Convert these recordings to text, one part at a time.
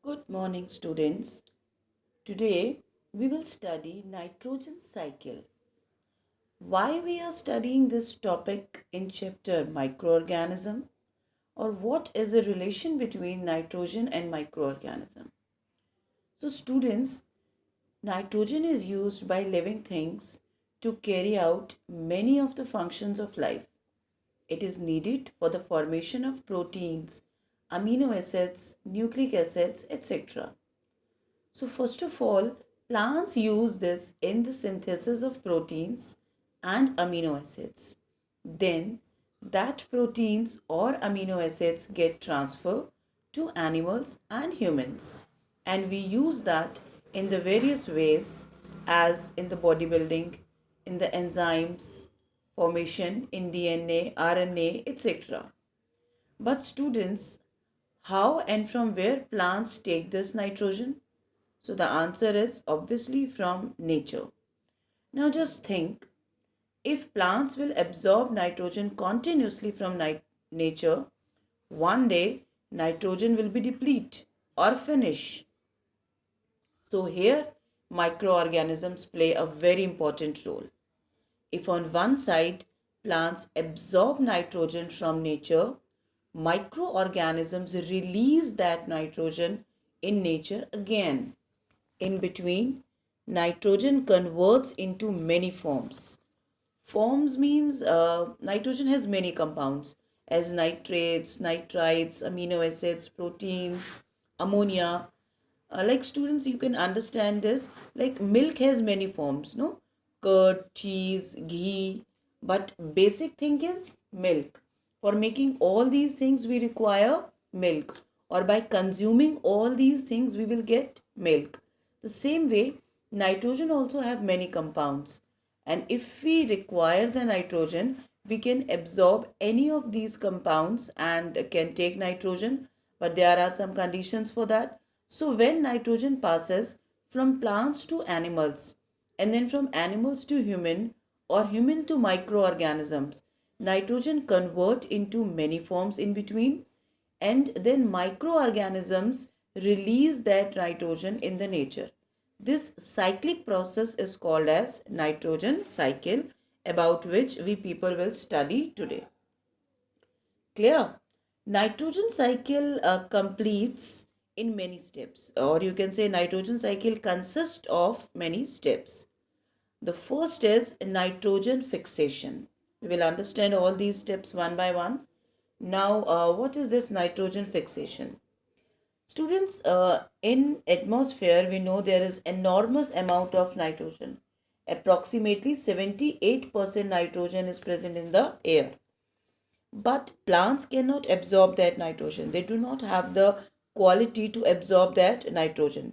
Good morning, students. Today we will study nitrogen cycle. Why we are studying this topic in chapter microorganism, or what is the relation between nitrogen and microorganism? So students, nitrogen is used by living things to carry out many of the functions of life. It is needed for the formation of proteins, amino acids, nucleic acids, etc. So, first of all, plants use this in the synthesis of proteins and amino acids. Then, that proteins or amino acids get transferred to animals and humans. And we use that in the various ways, as in the bodybuilding, in the enzymes, formation, in DNA, RNA, etc. But students, how and from where plants take this nitrogen? So the answer is obviously from nature. Now just think, if plants will absorb nitrogen continuously from nature, one day nitrogen will be depleted or finish. So here microorganisms play a very important role. If on one side plants absorb nitrogen from nature, microorganisms release that nitrogen in nature again. In between, nitrogen converts into many forms. Forms means nitrogen has many compounds as nitrates, nitrites, amino acids, proteins, ammonia. Like students, you can understand this. Like milk has many forms, no? Curd, cheese, ghee. But basic thing is milk. For making all these things, we require milk. Or by consuming all these things, we will get milk. The same way, nitrogen also have many compounds. And if we require the nitrogen, we can absorb any of these compounds and can take nitrogen. But there are some conditions for that. So when nitrogen passes from plants to animals and then from animals to human or human to microorganisms, nitrogen convert into many forms in between, and then microorganisms release that nitrogen in the nature. This cyclic process is called as nitrogen cycle, about which we people will study today. Clear? Nitrogen cycle completes in many steps, or you can say nitrogen cycle consists of many steps. The first is nitrogen fixation. We will understand all these steps one by one. Now, what is this nitrogen fixation? Students, in atmosphere, we know there is enormous amount of nitrogen. Approximately 78% nitrogen is present in the air. But plants cannot absorb that nitrogen. They do not have the quality to absorb that nitrogen.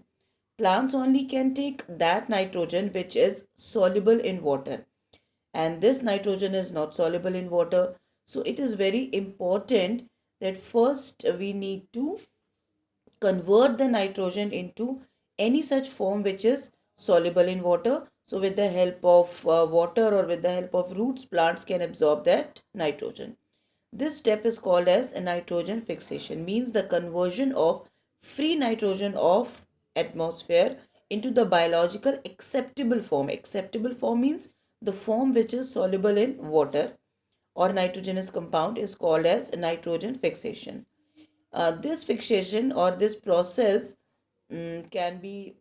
Plants only can take that nitrogen which is soluble in water. And this nitrogen is not soluble in water. So it is very important that first we need to convert the nitrogen into any such form which is soluble in water. So with the help of water or with the help of roots, plants can absorb that nitrogen. This step is called as a nitrogen fixation, means the conversion of free nitrogen of atmosphere into the biological acceptable form. Acceptable form means the form which is soluble in water or nitrogenous compound is called as nitrogen fixation. This fixation or this process can be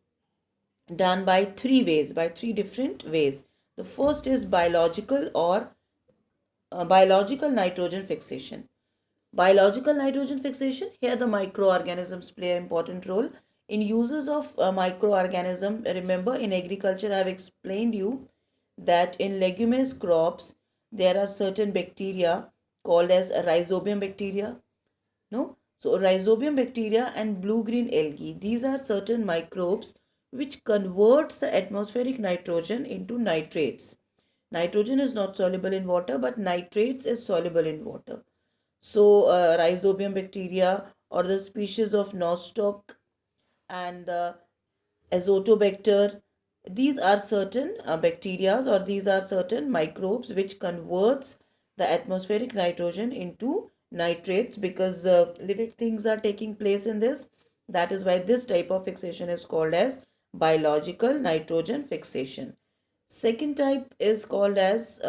done by three different ways. The first is biological or biological nitrogen fixation. Biological nitrogen fixation, here the microorganisms play an important role. In uses of microorganism, remember in agriculture I have explained you that in leguminous crops there are certain bacteria called as rhizobium bacteria. No? So rhizobium bacteria and blue-green algae, these are certain microbes which converts the atmospheric nitrogen into nitrates. Nitrogen is not soluble in water, but nitrates is soluble in water. So rhizobium bacteria or the species of nostoc and azotobacter, these are certain bacteria or these are certain microbes which converts the atmospheric nitrogen into nitrates, because living things are taking place in this That is why this type of fixation is called as biological nitrogen fixation. Second type is called as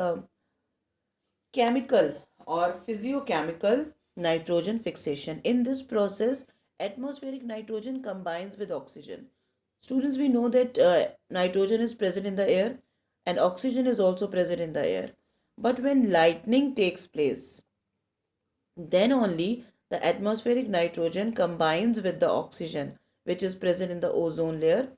chemical or physiochemical nitrogen fixation. In this process, atmospheric nitrogen combines with oxygen. Students, we know that nitrogen is present in the air and oxygen is also present in the air. But when lightning takes place, then only the atmospheric nitrogen combines with the oxygen, which is present in the ozone layer,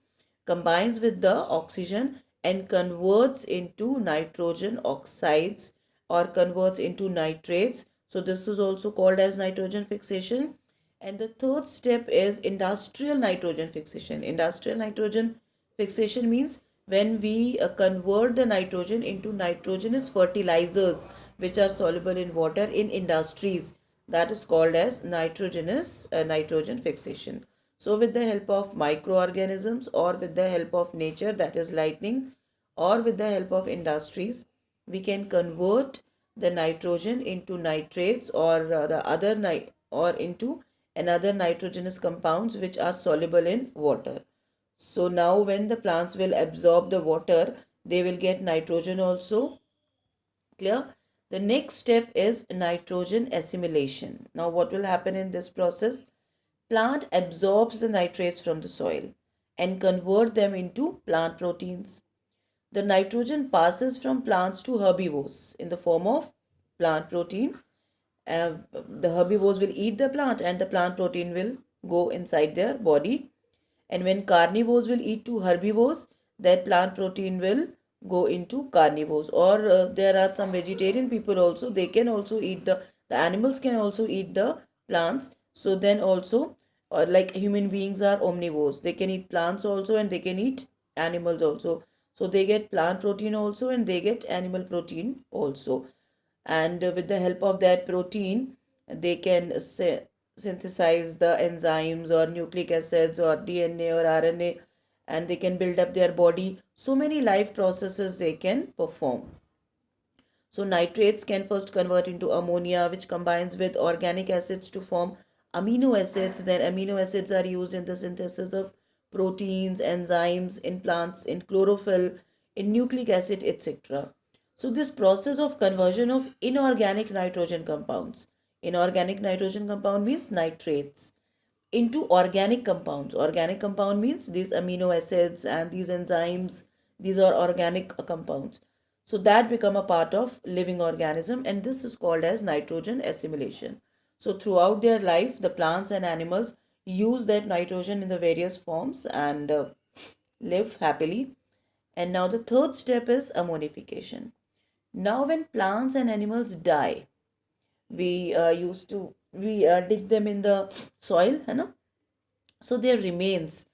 combines with the oxygen and converts into nitrogen oxides or converts into nitrates. So this is also called as nitrogen fixation. And the third step is industrial nitrogen fixation. Industrial nitrogen fixation means when we convert the nitrogen into nitrogenous fertilizers which are soluble in water in industries, that is called as nitrogenous nitrogen fixation. So with the help of microorganisms or with the help of nature, that is lightning, or with the help of industries, we can convert the nitrogen into nitrates or the other or into another nitrogenous compounds which are soluble in water. So now when the plants will absorb the water, they will get nitrogen also. Clear? The next step is nitrogen assimilation. Now what will happen in this process? Plant absorbs the nitrates from the soil and convert them into plant proteins. The nitrogen passes from plants to herbivores in the form of plant protein. The herbivores will eat the plant and the plant protein will go inside their body. And when carnivores will eat to herbivores, that plant protein will go into carnivores. Or there are some vegetarian people also, they can also eat the animals can also eat the plants. So then also, or like human beings are omnivores, they can eat plants also and they can eat animals also. So they get plant protein also and they get animal protein also. And with the help of that protein, they can synthesize the enzymes or nucleic acids or DNA or RNA, and they can build up their body. So many life processes they can perform. So nitrates can first convert into ammonia, which combines with organic acids to form amino acids. Then amino acids are used in the synthesis of proteins, enzymes in plants, in chlorophyll, in nucleic acid, etc. So this process of conversion of inorganic nitrogen compounds. Inorganic nitrogen compound means nitrates into organic compounds. Organic compound means these amino acids and these enzymes, these are organic compounds. So that become a part of living organism, and this is called as nitrogen assimilation. So throughout their life, the plants and animals use that nitrogen in the various forms and live happily. And now the third step is ammonification. Now when plants and animals die, we dig them in the soil, है ना? So there remains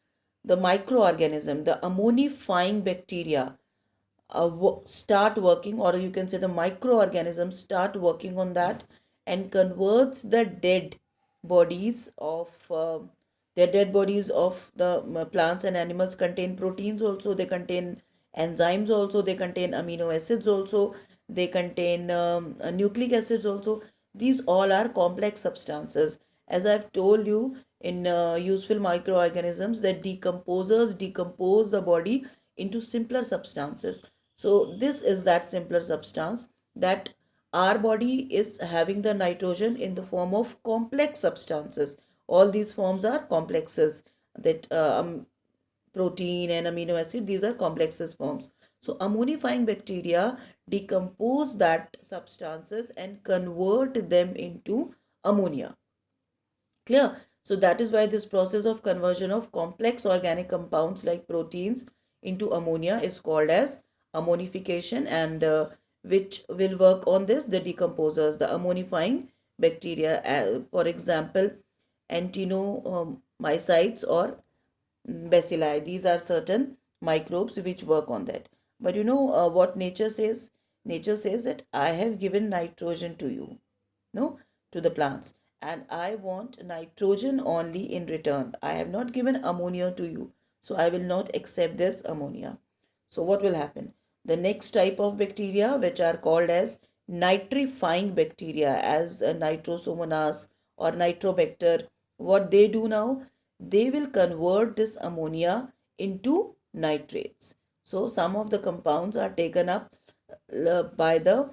the microorganism, the ammonifying bacteria start working, or you can say the microorganisms start working on that and converts the bodies of dead bodies of the plants and animals contain proteins also, they contain enzymes also, they contain amino acids also, they contain nucleic acids also. These all are complex substances. As I've told you, in useful microorganisms, that decomposers decompose the body into simpler substances. So this is that simpler substance that our body is having the nitrogen in the form of complex substances. All these forms are complexes, that protein and amino acid, these are complexes forms. So ammonifying bacteria decompose that substances and convert them into ammonia. Clear? So that is why this process of conversion of complex organic compounds like proteins into ammonia is called as ammonification, and which will work on this, the decomposers, the ammonifying bacteria, for example actinomycetes or bacilli. These are certain microbes which work on that. But you know what nature says? Nature says that I have given nitrogen to you, no, to the plants, and I want nitrogen only in return. I have not given ammonia to you, so I will not accept this ammonia. So what will happen? The next type of bacteria, which are called as nitrifying bacteria, as nitrosomonas or nitrobacter, what they do now, they will convert this ammonia into nitrates. So some of the compounds are taken up by the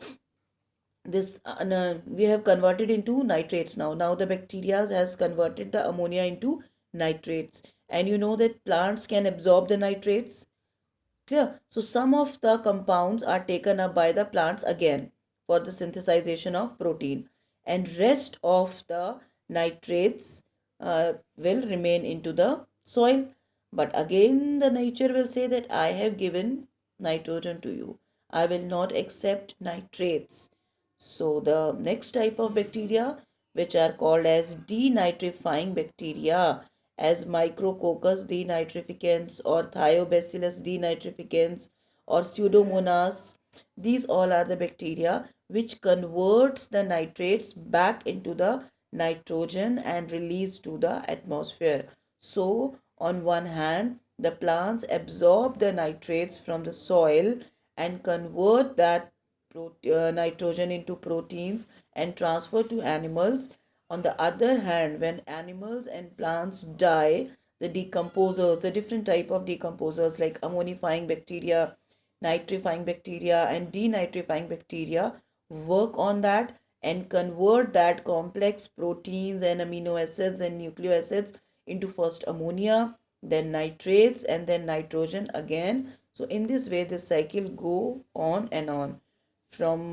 this no, we have converted into nitrates. Now the bacteria has converted the ammonia into nitrates, and you know that plants can absorb the nitrates. Clear? So some of the compounds are taken up by the plants again for the synthesization of protein, and rest of the nitrates will remain into the soil. But again, the nature will say that I have given nitrogen to you. I will not accept nitrates. So the next type of bacteria, which are called as denitrifying bacteria, as Micrococcus denitrificans or Thiobacillus denitrificans or Pseudomonas. These all are the bacteria which converts the nitrates back into the nitrogen and release to the atmosphere. So on one hand, the plants absorb the nitrates from the soil and convert that nitrogen into proteins and transfer to animals. On the other hand, when animals and plants die, the decomposers, the different type of decomposers like ammonifying bacteria, nitrifying bacteria and denitrifying bacteria work on that and convert that complex proteins and amino acids and nucleoacids into first ammonia, then nitrates, and then nitrogen again. So in this way, this cycle go on and on. From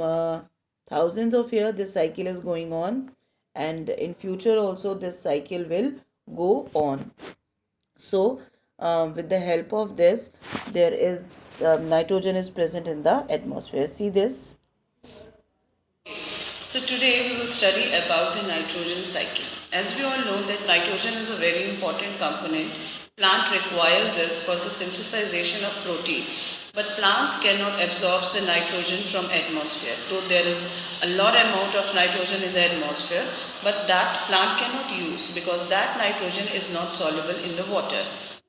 thousands of years, this cycle is going on, and in future also this cycle will go on. So with the help of this, there is nitrogen is present in the atmosphere. See this. So today we will study about the nitrogen cycle. As we all know that nitrogen is a very important component. Plant requires this for the synthesization of protein. But plants cannot absorb the nitrogen from atmosphere. Though there is a lot amount of nitrogen in the atmosphere, but that plant cannot use because that nitrogen is not soluble in the water.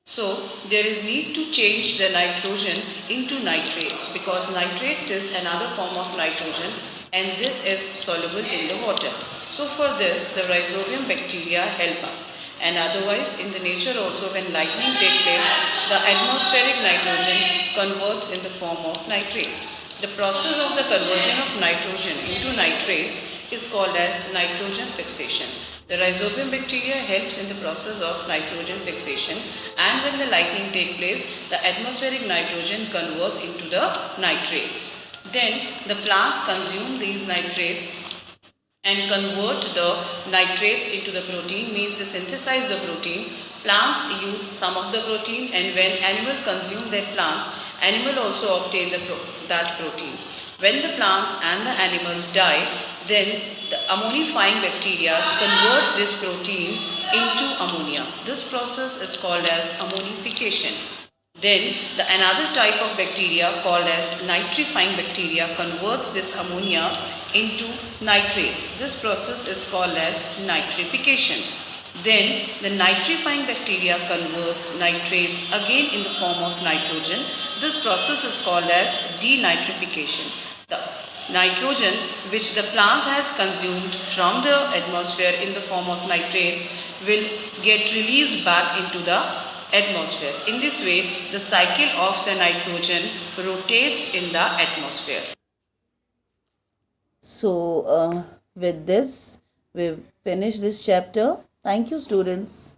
So there is need to change the nitrogen into nitrates because nitrates is another form of nitrogen and this is soluble in the water. So for this, the rhizobium bacteria help us. And otherwise, in the nature also, when lightning takes place, the atmospheric nitrogen converts in the form of nitrates. The process of the conversion of nitrogen into nitrates is called as nitrogen fixation. The rhizobium bacteria helps in the process of nitrogen fixation, and when the lightning takes place, the atmospheric nitrogen converts into the nitrates. Then the plants consume these nitrates and convert the nitrates into the protein, means they synthesize the protein. Plants use some of the protein, and when animal consume their plants, animal also obtain that protein. When the plants and the animals die, then the ammonifying bacteria convert this protein into ammonia. This process is called as ammonification. Then another type of bacteria called as nitrifying bacteria converts this ammonia into nitrates. This process is called as nitrification. Then the nitrifying bacteria converts nitrates again in the form of nitrogen. This process is called as denitrification. The nitrogen which the plants has consumed from the atmosphere in the form of nitrates will get released back into the atmosphere. In this way, the cycle of the nitrogen rotates in the atmosphere. So, with this, we've finished this chapter. Thank you, students.